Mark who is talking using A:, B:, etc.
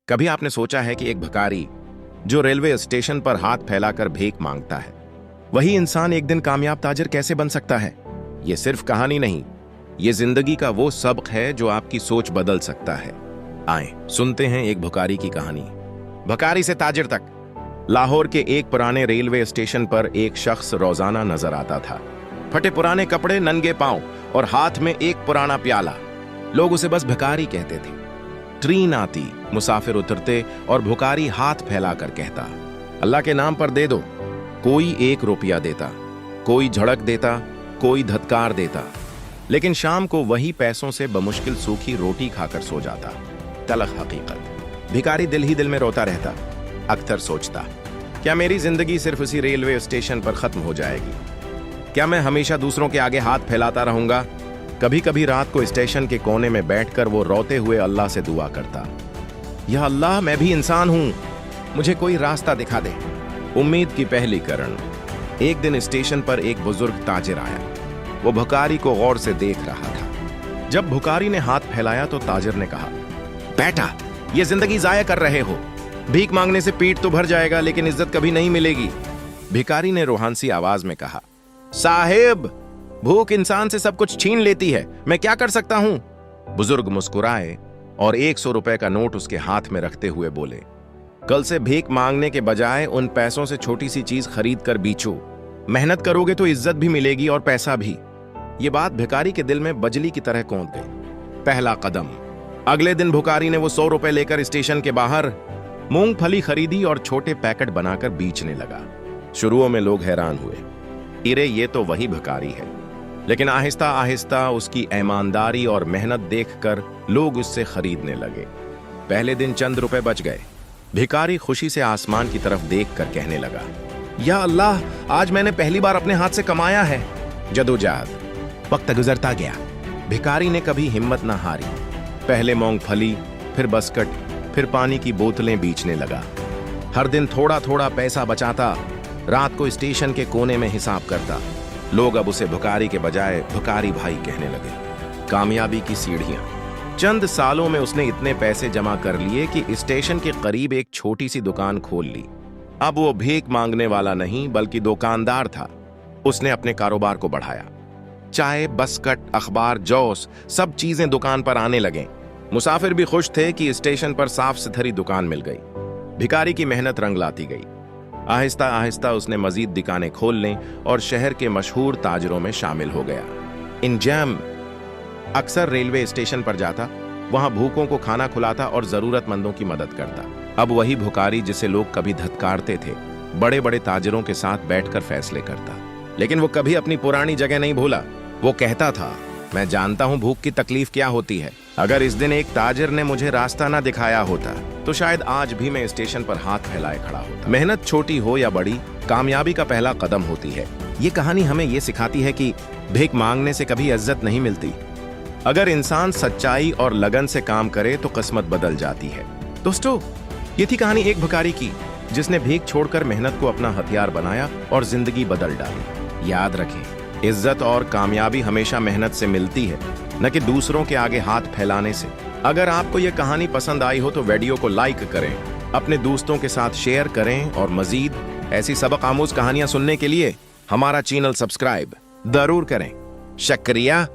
A: कभी आपने सोचा है कि एक भिखारी जो रेलवे स्टेशन पर हाथ फैलाकर भीख मांगता है, वही इंसान एक दिन कामयाब ताजिर कैसे बन सकता है? ये सिर्फ कहानी नहीं, ये जिंदगी का वो सबक है जो आपकी सोच बदल सकता है। आए सुनते हैं एक भिखारी की कहानी। भिखारी से ताजिर तक। लाहौर के एक पुराने रेलवे स्टेशन पर एक शख्स रोजाना नजर आता था। फटे पुराने कपड़े, नंगे पांव और हाथ में एक पुराना प्याला। लोग उसे बस भिखारी कहते थे। ट्रेन आती, मुसाफिर उतरते और भिखारी हाथ फैलाकर कहता, अल्लाह के नाम पर दे दो। कोई 1 रुपया देता, कोई झड़क देता, कोई धत्कार देता, लेकिन शाम को वही पैसों से बमुश्किल सूखी रोटी खाकर सो जाता। तलख हकीकत। भिखारी दिल ही दिल में रोता रहता। अक्सर सोचता, क्या मेरी जिंदगी सिर्फ इसी रेलवे स्टेशन पर खत्म हो जाएगी? क्या मैं हमेशा दूसरों के आगे हाथ फैलाता रहूंगा? कभी कभी रात को स्टेशन के कोने में बैठकर वो रोते हुए अल्लाह से दुआ करता, या अल्लाह, मैं भी इंसान हूं, मुझे कोई रास्ता दिखा दे। उम्मीद की पहली किरण। एक दिन स्टेशन पर एक बुजुर्ग ताजिर आया। वो भिखारी को गौर से देख रहा था। जब भिखारी ने हाथ फैलाया तो ताजिर ने कहा, बेटा, ये जिंदगी जाया कर रहे हो। भीख मांगने से पेट तो भर जाएगा, लेकिन इज्जत कभी नहीं मिलेगी। भिखारी ने रूहानी आवाज में कहा, साहिब, भूख इंसान से सब कुछ छीन लेती है, मैं क्या कर सकता हूं? बुजुर्ग मुस्कुराए और 100 रुपए का नोट उसके हाथ में रखते हुए बोले, कल से भीख मांगने के बजाय उन पैसों से छोटी सी चीज खरीद कर बेचो। मेहनत करोगे तो इज्जत भी मिलेगी और पैसा भी। ये बात भिखारी के दिल में बजली की तरह कौंध गई। पहला कदम। अगले दिन भिखारी ने वो 100 रुपए लेकर स्टेशन के बाहर मूंगफली खरीदी और छोटे पैकेट बनाकर बेचने लगा। शुरुओं में लोग हैरान हुए, इरे ये तो वही भिखारी है। लेकिन आहिस्ता आहिस्ता उसकी ईमानदारी और मेहनत देखकर लोग उससे खरीदने लगे। पहले दिन चंद रुपए बच गए। भिखारी खुशी से आसमान की तरफ देखकर कहने लगा, या अल्लाह, आज मैंने पहली बार अपने हाथ से कमाया है। जदोजहद। वक्त गुजरता गया। भिखारी ने कभी हिम्मत ना हारी। पहले मूंगफली, फिर बस्कट, फिर पानी की बोतलें बेचने लगा। हर दिन थोड़ा थोड़ा पैसा बचाता। रात को स्टेशन के कोने में हिसाब करता। लोग अब उसे भिखारी के बजाय भिखारी भाई कहने लगे। कामयाबी की सीढ़ियां। चंद सालों में उसने इतने पैसे जमा कर लिए कि स्टेशन के करीब एक छोटी सी दुकान खोल ली। अब वो भीख मांगने वाला नहीं बल्कि दुकानदार था। उसने अपने कारोबार को बढ़ाया। चाय, बस्कट, अखबार, जौस, सब चीजें दुकान पर आने लगे। मुसाफिर भी खुश थे कि स्टेशन पर साफ सुथरी दुकान मिल गई। भिखारी की मेहनत रंग लाती गई। आहिस्ता आहिस्ता उसने मजीद दुकानें खोलने और शहर के मशहूर ताजरों में शामिल हो गया। इंजाम। अक्सर रेलवे स्टेशन पर जाता, वहां भूखों को खाना खिलाता और जरूरतमंदों की मदद करता। अब वही भिखारी जिसे लोग कभी धत्कारते थे, बड़े बड़े ताजिरों के साथ बैठकर फैसले करता। लेकिन वो कभी अपनी पुरानी जगह नहीं भूला। वो कहता था, मैं जानता हूं भूख की तकलीफ क्या होती है। अगर इस दिन एक ताजिर ने मुझे रास्ता ना दिखाया होता तो शायद आज भी मैं स्टेशन पर हाथ फैलाए खड़ा होता। मेहनत छोटी हो या बड़ी, कामयाबी का पहला कदम होती है। ये कहानी हमें ये सिखाती है कि भीख मांगने से कभी इज्जत नहीं मिलती। अगर इंसान सच्चाई और लगन से काम करे तो किस्मत बदल जाती है। दोस्तों, ये थी कहानी एक भिखारी की, जिसने भीख छोड़कर मेहनत को अपना हथियार बनाया और जिंदगी बदल डाली। याद रखें, इज्जत और कामयाबी हमेशा मेहनत से मिलती है, न कि दूसरों के आगे हाथ फैलाने से। अगर आपको यह कहानी पसंद आई हो तो वीडियो को लाइक करें, अपने दोस्तों के साथ शेयर करें और मजीद ऐसी सबक आमूज कहानियां सुनने के लिए हमारा चैनल सब्सक्राइब जरूर करें। शुक्रिया।